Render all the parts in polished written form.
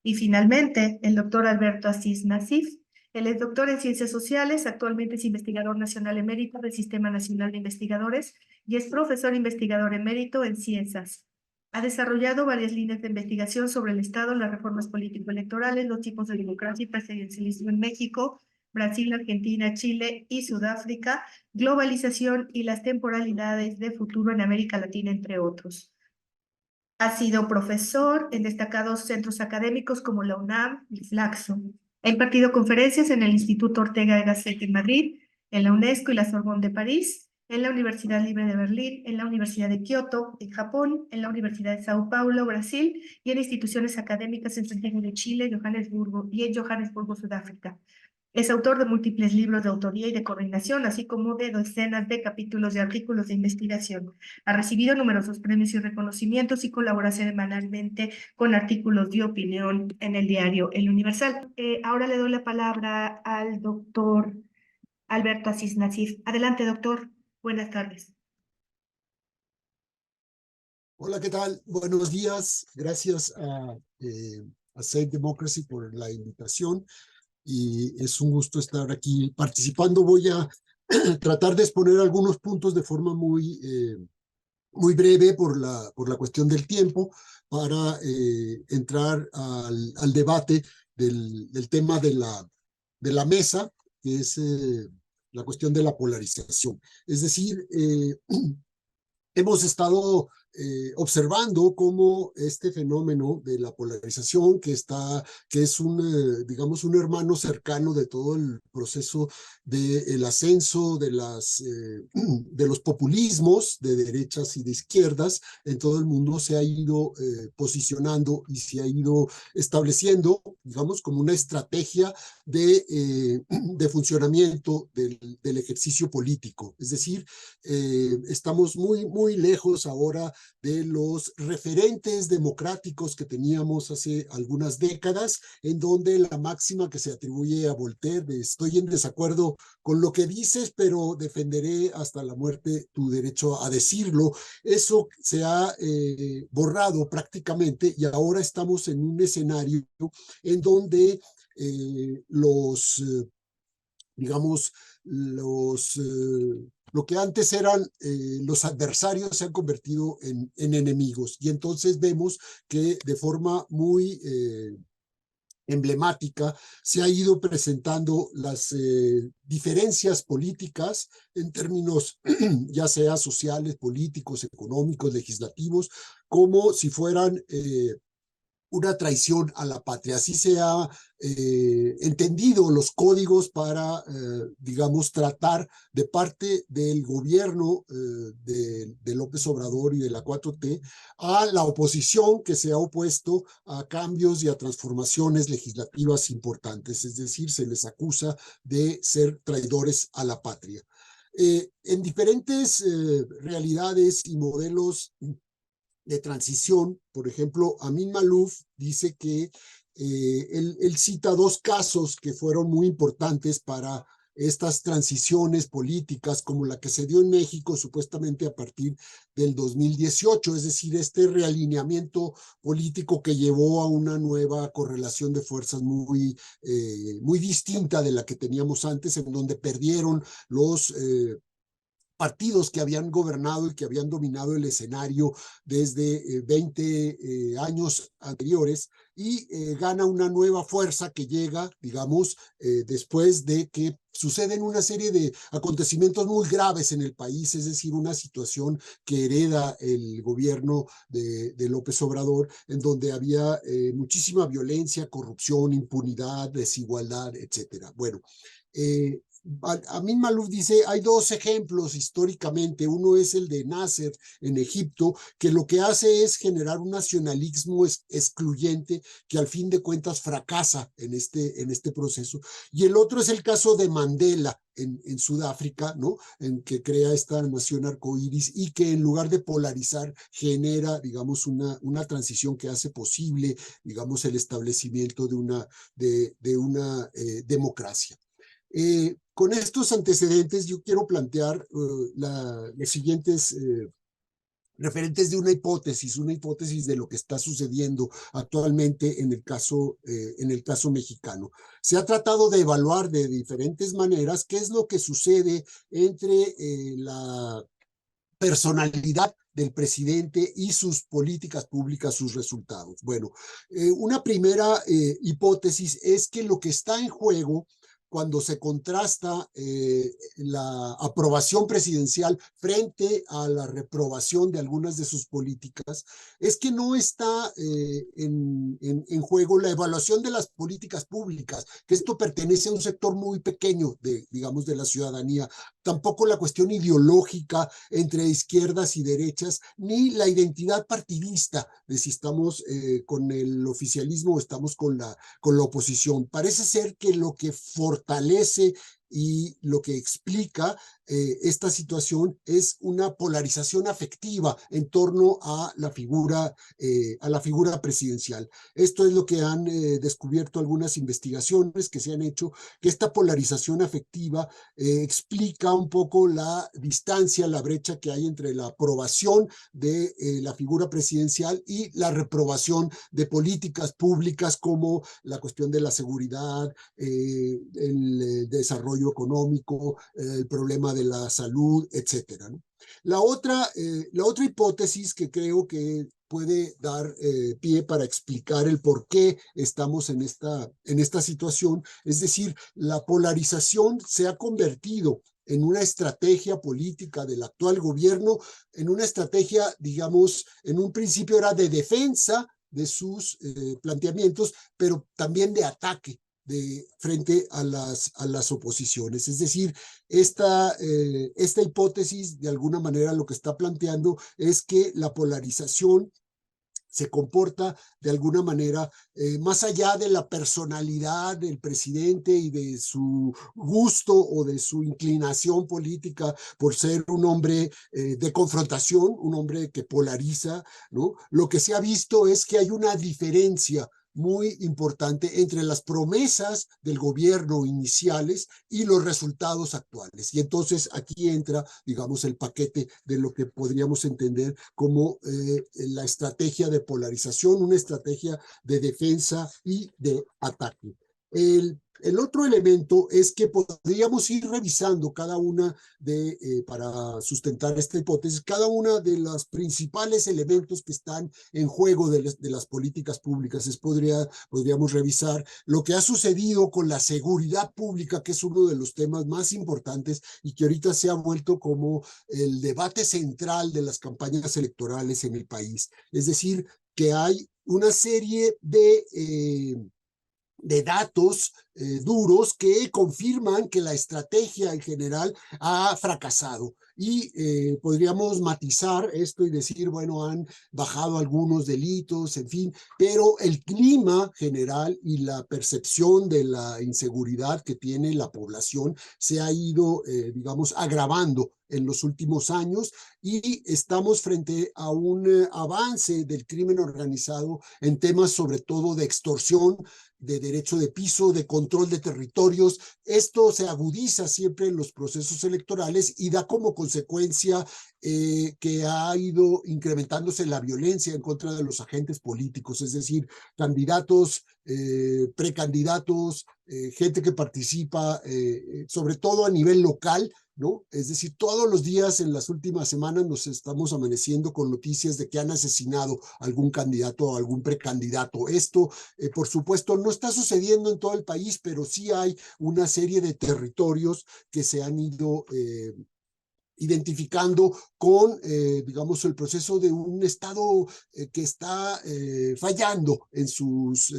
Y finalmente, el doctor Alberto Asís Nasif. Él es doctor en Ciencias Sociales, actualmente es investigador nacional emérito del Sistema Nacional de Investigadores y es profesor investigador emérito en Ciencias. Ha desarrollado varias líneas de investigación sobre el Estado, las reformas político-electorales, los tipos de democracia y presidencialismo en México, Brasil, Argentina, Chile y Sudáfrica, globalización y las temporalidades de futuro en América Latina, entre otros. Ha sido profesor en destacados centros académicos como la UNAM y Flaxo. Ha impartido conferencias en el Instituto Ortega y Gasset en Madrid, en la UNESCO y la Sorbonne de París, en la Universidad Libre de Berlín, en la Universidad de Kioto, en Japón, en la Universidad de Sao Paulo, Brasil, y en instituciones académicas en Santiago de Chile, Johannesburgo y en Johannesburgo, Sudáfrica. Es autor de múltiples libros de autoría y de coordinación, así como de docenas de capítulos y artículos de investigación. Ha recibido numerosos premios y reconocimientos y colabora semanalmente con artículos de opinión en el diario El Universal. Ahora le doy la palabra al doctor Alberto Asís Nasif. Adelante, doctor. Buenas tardes. Hola, ¿qué tal? Buenos días. Gracias a Save Democracy por la invitación y es un gusto estar aquí participando. Voy a tratar de exponer algunos puntos de forma muy breve por la cuestión del tiempo para entrar al debate del tema de la mesa, que es la cuestión de la polarización. Es decir, hemos estado observando cómo este fenómeno de la polarización, que es digamos, un hermano cercano de todo el proceso del ascenso de los populismos de derechas y de izquierdas en todo el mundo, se ha ido posicionando y se ha ido estableciendo, digamos, como una estrategia de funcionamiento del ejercicio político. Es decir, estamos muy lejos ahora de los referentes democráticos que teníamos hace algunas décadas, en donde la máxima que se atribuye a Voltaire de estoy en desacuerdo con lo que dices, pero defenderé hasta la muerte tu derecho a decirlo. Eso se ha borrado prácticamente y ahora estamos en un escenario en donde digamos, lo que antes eran los adversarios se han convertido en enemigos. Y entonces vemos que de forma muy emblemática se ha ido presentando las diferencias políticas en términos ya sea sociales, políticos, económicos, legislativos, como si fueran una traición a la patria. Así se ha entendido los códigos para, digamos, tratar de parte del gobierno de López Obrador y de la 4T a la oposición que se ha opuesto a cambios y a transformaciones legislativas importantes. Es decir, se les acusa de ser traidores a la patria. En diferentes realidades y modelos de transición, por ejemplo, Amin Maalouf dice que él cita dos casos que fueron muy importantes para estas transiciones políticas, como la que se dio en México supuestamente a partir del 2018, es decir, este realineamiento político que llevó a una nueva correlación de fuerzas muy distinta de la que teníamos antes, en donde perdieron los partidos que habían gobernado y que habían dominado el escenario desde 20 años anteriores y gana una nueva fuerza que llega, digamos, después de que suceden una serie de acontecimientos muy graves en el país, es decir, una situación que hereda el gobierno de López Obrador, en donde había muchísima violencia, corrupción, impunidad, desigualdad, etcétera. Bueno, Amin Maalouf dice, hay dos ejemplos históricamente, uno es el de Nasser en Egipto, que lo que hace es generar un nacionalismo excluyente que al fin de cuentas fracasa en este proceso, y el otro es el caso de Mandela en Sudáfrica, ¿no? En que crea esta nación arcoíris y que en lugar de polarizar genera, digamos, una transición que hace posible, digamos, el establecimiento de una democracia. Con estos antecedentes yo quiero plantear los siguientes referentes de una hipótesis de lo que está sucediendo actualmente en el caso mexicano. Se ha tratado de evaluar de diferentes maneras qué es lo que sucede entre la personalidad del presidente y sus políticas públicas, sus resultados. Bueno, una primera hipótesis es que lo que está en juego cuando se contrasta la aprobación presidencial frente a la reprobación de algunas de sus políticas, es que no está en juego la evaluación de las políticas públicas, que esto pertenece a un sector muy pequeño digamos, de la ciudadanía, tampoco la cuestión ideológica entre izquierdas y derechas, ni la identidad partidista de si estamos con el oficialismo o estamos con la oposición. Parece ser que lo que fortalece y lo que explica esta situación es una polarización afectiva en torno a la figura presidencial. Esto es lo que han descubierto algunas investigaciones que se han hecho, que esta polarización afectiva explica un poco la distancia, la brecha que hay entre la aprobación de la figura presidencial y la reprobación de políticas públicas como la cuestión de la seguridad, el desarrollo económico, el problema de la salud, etcétera, ¿no? La otra hipótesis que creo que puede dar pie para explicar el por qué estamos en esta situación, es decir, la polarización se ha convertido en una estrategia política del actual gobierno, en una estrategia, digamos, en un principio era de defensa de sus planteamientos, pero también de ataque frente a las oposiciones. Es decir, esta hipótesis de alguna manera lo que está planteando es que la polarización se comporta de alguna manera más allá de la personalidad del presidente y de su gusto o de su inclinación política por ser un hombre de confrontación, un hombre que polariza, ¿no? Lo que se ha visto es que hay una diferencia muy importante entre las promesas del gobierno iniciales y los resultados actuales. Y entonces aquí entra, digamos, el paquete de lo que podríamos entender como la estrategia de polarización, una estrategia de defensa y de ataque. El otro elemento es que podríamos ir revisando cada una para sustentar esta hipótesis, cada una de los principales elementos que están en juego de las políticas públicas. Podríamos revisar lo que ha sucedido con la seguridad pública, que es uno de los temas más importantes y que ahorita se ha vuelto como el debate central de las campañas electorales en el país. Es decir, que hay una serie de datos duros que confirman que la estrategia en general ha fracasado. Y podríamos matizar esto y decir, bueno, han bajado algunos delitos, en fin, pero el clima general y la percepción de la inseguridad que tiene la población se ha ido, digamos, agravando en los últimos años y estamos frente a un avance del crimen organizado en temas sobre todo de extorsión, de derecho de piso, de control de territorios. Esto se agudiza siempre en los procesos electorales y da como consecuencia que ha ido incrementándose la violencia en contra de los agentes políticos, es decir, candidatos, precandidatos, gente que participa, sobre todo a nivel local, ¿no? Es decir, todos los días en las últimas semanas nos estamos amaneciendo con noticias de que han asesinado a algún candidato o algún precandidato. Esto, por supuesto, no está sucediendo en todo el país, pero sí hay una serie de territorios que se han ido identificando con, digamos, el proceso de un Estado que está fallando en sus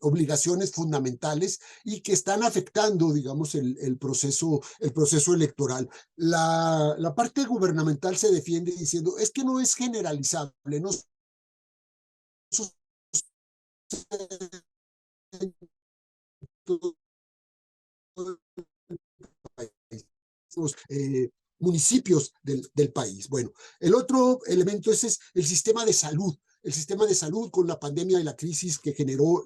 obligaciones fundamentales y que están afectando, digamos, el proceso electoral. La parte gubernamental se defiende diciendo, es que no es generalizable, no sucede en todo el país. Municipios del país. Bueno, el otro elemento es el sistema de salud. El sistema de salud con la pandemia y la crisis que generó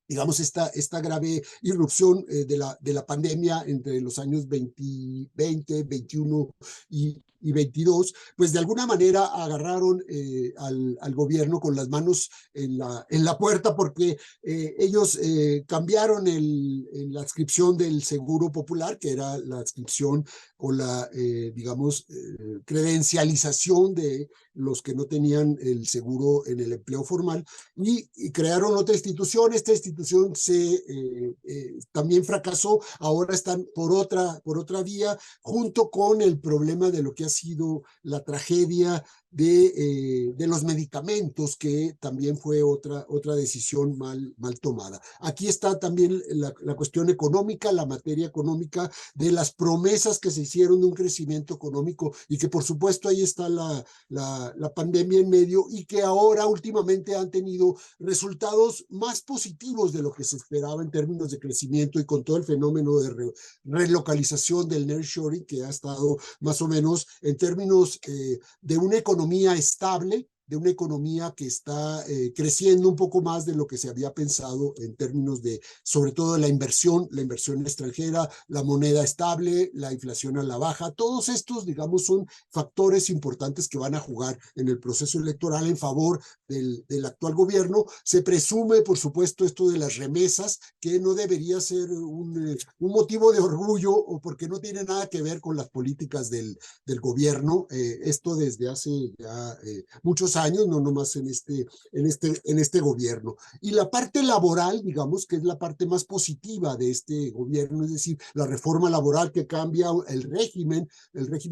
digamos, esta grave irrupción de la pandemia entre los años 2020, 21 y y 22, pues de alguna manera agarraron al gobierno con las manos en la puerta, porque ellos cambiaron la adscripción del Seguro Popular, que era la adscripción o la, digamos, credencialización de los que no tenían el seguro en el empleo formal, y crearon otra institución. Esta institución también fracasó. Ahora están por otra vía, junto con el problema de lo que ha sido la tragedia de los medicamentos, que también fue otra decisión mal tomada. Aquí está también la cuestión económica, la materia económica, de las promesas que se hicieron de un crecimiento económico, y que por supuesto ahí está la pandemia en medio, y que ahora últimamente han tenido resultados más positivos de lo que se esperaba en términos de crecimiento, y con todo el fenómeno de relocalización del nearshoring, que ha estado más o menos en términos de una economía estable, de una economía que está creciendo un poco más de lo que se había pensado en términos de, sobre todo, de la inversión extranjera, la moneda estable, la inflación a la baja. Todos estos, digamos, son factores importantes que van a jugar en el proceso electoral en favor del actual gobierno. Se presume, por supuesto, esto de las remesas, que no debería ser un motivo de orgullo, o porque no tiene nada que ver con las políticas del gobierno. Esto desde hace ya muchos años, no nomás en este gobierno. Y la parte laboral, digamos, que es la parte más positiva de este gobierno, es decir, la reforma laboral que cambia el régimen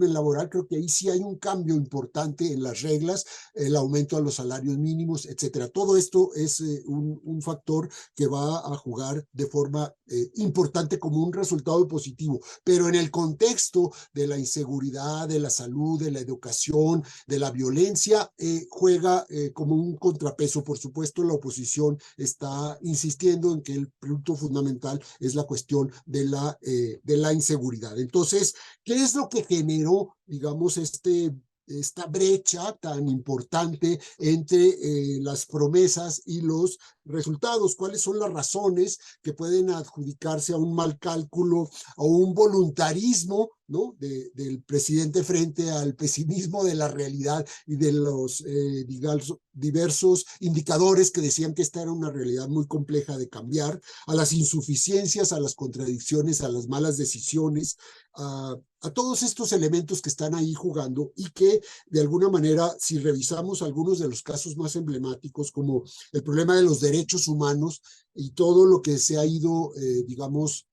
laboral. Creo que ahí sí hay un cambio importante en las reglas, el aumento a los salarios mínimos, etcétera. Todo esto es un factor que va a jugar de forma importante como un resultado positivo, pero en el contexto de la inseguridad, de la salud, de la educación, de la violencia, juega como un contrapeso. Por supuesto, la oposición está insistiendo en que el punto fundamental es la cuestión de la inseguridad. Entonces, ¿qué es lo que generó, digamos, esta brecha tan importante entre las promesas y los resultados? ¿Cuáles son las razones que pueden adjudicarse a un mal cálculo, a un voluntarismo, ¿no?, del presidente frente al pesimismo de la realidad y de los digamos, diversos indicadores que decían que esta era una realidad muy compleja de cambiar, a las insuficiencias, a las contradicciones, a las malas decisiones, a todos estos elementos que están ahí jugando, y que de alguna manera, si revisamos algunos de los casos más emblemáticos, como el problema de los derechos humanos y todo lo que se ha ido, digamos,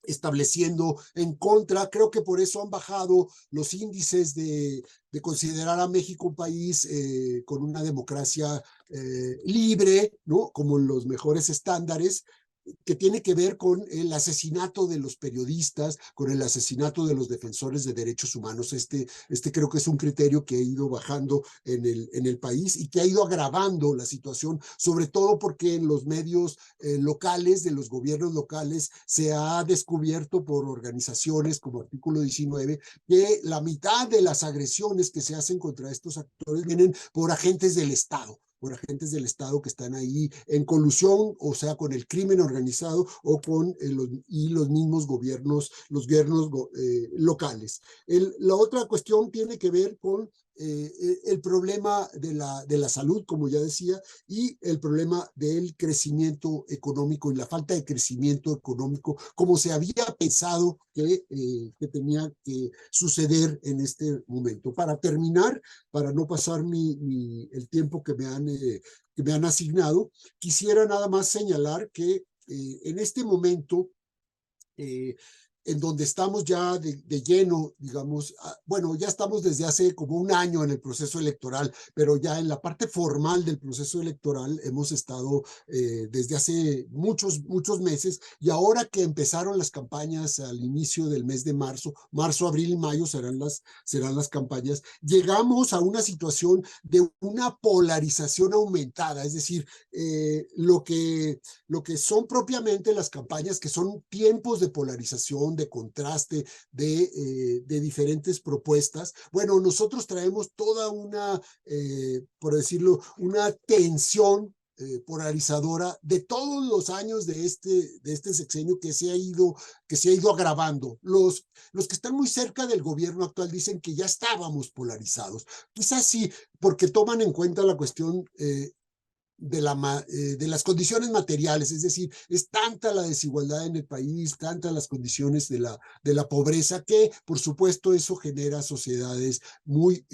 estableciendo en contra, creo que por eso han bajado los índices de considerar a México un país con una democracia libre, ¿no?, como los mejores estándares, que tiene que ver con el asesinato de los periodistas, con el asesinato de los defensores de derechos humanos. Creo que es un criterio que ha ido bajando en el país, y que ha ido agravando la situación, sobre todo porque en los medios locales, de los gobiernos locales, se ha descubierto por organizaciones como Artículo 19 que la mitad de las agresiones que se hacen contra estos actores vienen por agentes del Estado, que están ahí en colusión, o sea, con el crimen organizado, o con los mismos gobiernos, locales. La otra cuestión tiene que ver con el problema de la salud, como ya decía, y el problema del crecimiento económico y la falta de crecimiento económico como se había pensado que tenía que suceder en este momento. Para terminar, para no pasar el tiempo que me han asignado, quisiera nada más señalar que en este momento, en donde estamos ya de lleno, digamos, bueno, ya estamos desde hace como un año en el proceso electoral, pero ya en la parte formal del proceso electoral hemos estado desde hace muchos meses, y ahora que empezaron las campañas al inicio del mes de marzo, abril y mayo serán las campañas, llegamos a una situación de una polarización aumentada, es decir, lo que son propiamente las campañas, que son tiempos de polarización, de contraste, de diferentes propuestas. Bueno, nosotros traemos toda una, por decirlo, una tensión polarizadora de todos los años de este sexenio que se ha ido agravando. Los que están muy cerca del gobierno actual dicen que ya estábamos polarizados. Quizás sí, porque toman en cuenta la cuestión de las condiciones materiales, es decir, es tanta la desigualdad en el país, tantas las condiciones de la pobreza, que por supuesto eso genera sociedades muy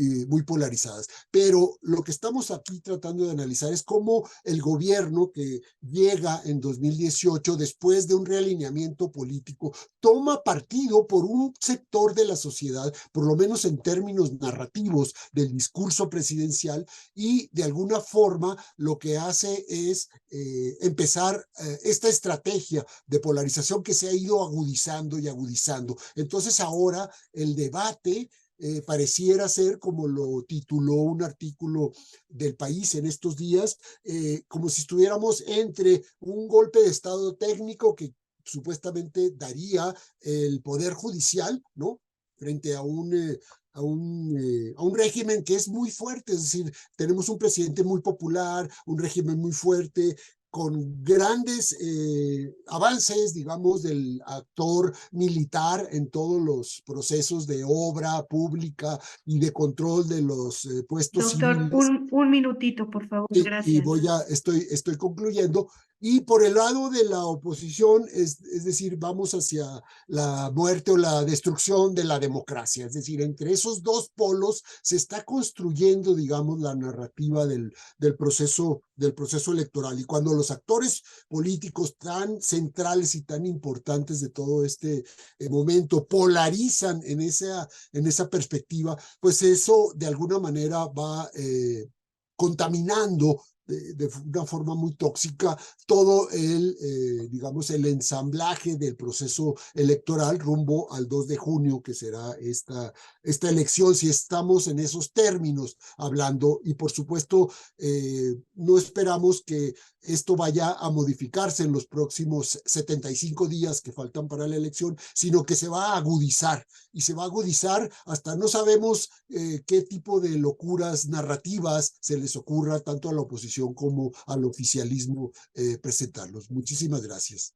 polarizadas. Pero lo que estamos aquí tratando de analizar es cómo el gobierno que llega en 2018, después de un realineamiento político, toma partido por un sector de la sociedad, por lo menos en términos narrativos del discurso presidencial, y de alguna forma lo que hace es empezar esta estrategia de polarización que se ha ido agudizando y agudizando. Entonces ahora el debate pareciera ser, como lo tituló un artículo del País en estos días, como si estuviéramos entre un golpe de estado técnico que supuestamente daría el Poder Judicial, ¿no?, frente a un régimen que es muy fuerte, es decir, tenemos un presidente muy popular, un régimen muy fuerte, con grandes avances, digamos, del actor militar en todos los procesos de obra pública y de control de los puestos Doctor, civiles. un minutito, por favor, Y gracias. estoy concluyendo. Y por el lado de la oposición, es decir, vamos hacia la muerte o la destrucción de la democracia. Es decir, entre esos dos polos se está construyendo, digamos, la narrativa del proceso electoral. Y cuando los actores políticos tan centrales y tan importantes de todo este momento polarizan en esa perspectiva, pues eso de alguna manera va contaminando de una forma muy tóxica todo digamos, el ensamblaje del proceso electoral rumbo al 2 de junio, que será esta elección, si estamos en esos términos hablando. Y por supuesto, no esperamos que esto vaya a modificarse en los próximos 75 días que faltan para la elección, sino que se va a agudizar, y se va a agudizar hasta no sabemos qué tipo de locuras narrativas se les ocurra tanto a la oposición como al oficialismo presentarlos. Muchísimas gracias.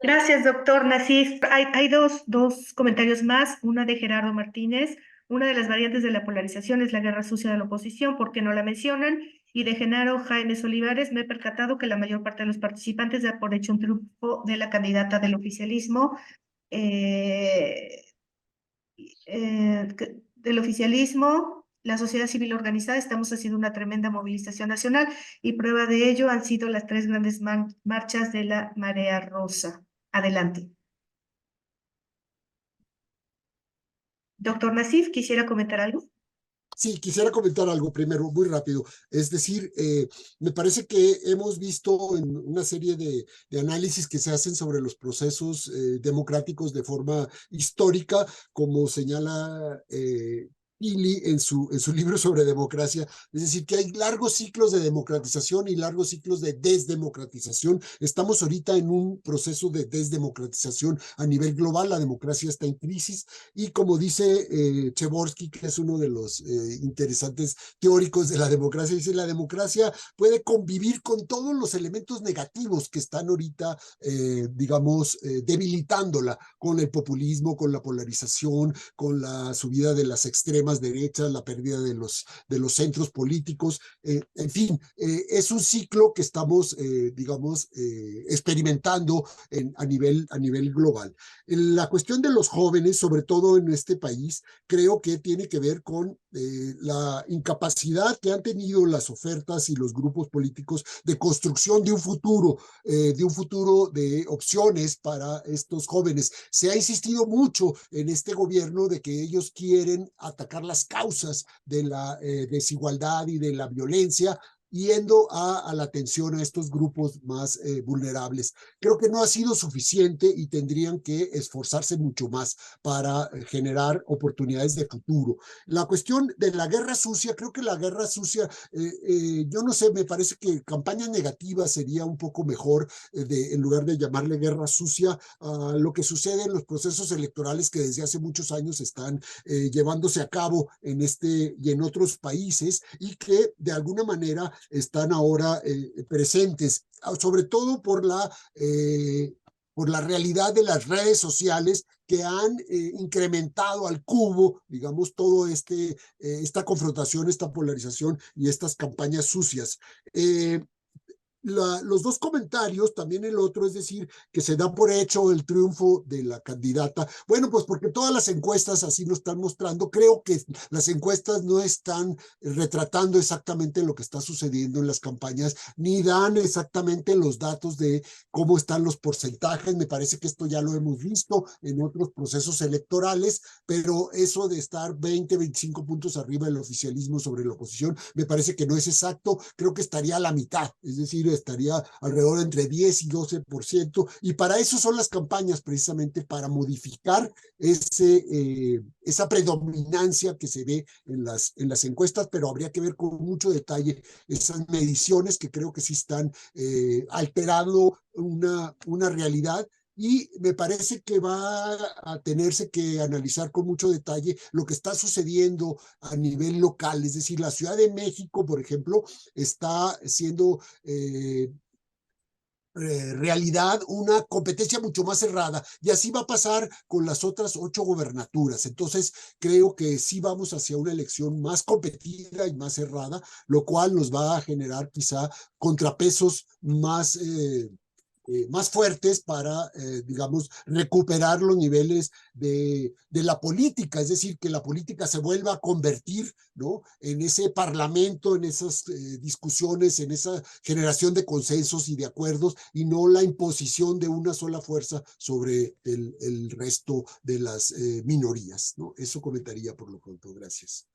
Gracias, doctor Nasif. Hay dos comentarios más, una de Gerardo Martínez. Una de las variantes de la polarización es la guerra sucia de la oposición, ¿por qué no la mencionan? Y de Genaro Jaimes Olivares, me he percatado que la mayor parte de los participantes da por hecho un triunfo de la candidata del oficialismo. Del oficialismo, la sociedad civil organizada, estamos haciendo una tremenda movilización nacional, y prueba de ello han sido las 3 grandes marchas de la Marea Rosa. Adelante. Doctor Nasif, ¿quisiera comentar algo? Sí, quisiera comentar algo primero, muy rápido. Es decir, me parece que hemos visto en una serie de análisis que se hacen sobre los procesos democráticos de forma histórica, como señala Pili en su libro sobre democracia, es decir, que hay largos ciclos de democratización y largos ciclos de desdemocratización. Estamos ahorita en un proceso de desdemocratización a nivel global, la democracia está en crisis, y como dice Przeworski, que es uno de los interesantes teóricos de la democracia, dice: la democracia puede convivir con todos los elementos negativos que están ahorita, digamos, debilitándola, con el populismo, con la polarización, con la subida de las extremas derechas, la pérdida de los centros políticos, en fin, es un ciclo que estamos, digamos, experimentando a nivel global. La cuestión de los jóvenes, sobre todo en este país, creo que tiene que ver con la incapacidad que han tenido las ofertas y los grupos políticos de construcción de un futuro de opciones para estos jóvenes. Se ha insistido mucho en este gobierno de que ellos quieren atacar las causas de la desigualdad y de la violencia, yendo a la atención a estos grupos más vulnerables. Creo que no ha sido suficiente y tendrían que esforzarse mucho más para generar oportunidades de futuro. La cuestión de la guerra sucia, creo que la guerra sucia, yo no sé, me parece que campaña negativa sería un poco mejor, en lugar de llamarle guerra sucia, lo que sucede en los procesos electorales que desde hace muchos años están llevándose a cabo en este y en otros países y que de alguna manera están ahora presentes, sobre todo por la realidad de las redes sociales que han incrementado al cubo, digamos, todo esta confrontación, esta polarización y estas campañas sucias. Los dos comentarios, también el otro, es decir, que se da por hecho el triunfo de la candidata. Bueno, pues porque todas las encuestas así lo están mostrando. Creo que las encuestas no están retratando exactamente lo que está sucediendo en las campañas, ni dan exactamente los datos de cómo están los porcentajes. Me parece que esto ya lo hemos visto en otros procesos electorales, pero eso de estar 20, 25 puntos arriba del oficialismo sobre la oposición, me parece que no es exacto. Creo que estaría a la mitad, es decir, estaría alrededor entre 10 y 12%, y para eso son las campañas, precisamente para modificar esa predominancia que se ve en las encuestas, pero habría que ver con mucho detalle esas mediciones que creo que sí están alterando una realidad. Y me parece que va a tenerse que analizar con mucho detalle lo que está sucediendo a nivel local. Es decir, la Ciudad de México, por ejemplo, está siendo realidad una competencia mucho más cerrada, y así va a pasar con las otras 8 gobernaturas. Entonces creo que sí vamos hacia una elección más competida y más cerrada, lo cual nos va a generar quizá contrapesos más fuertes para, digamos, recuperar los niveles de la política, es decir, que la política se vuelva a convertir, ¿no?, en ese parlamento, en esas discusiones, en esa generación de consensos y de acuerdos, y no la imposición de una sola fuerza sobre el resto de las minorías, ¿no? Eso comentaría por lo pronto. Gracias.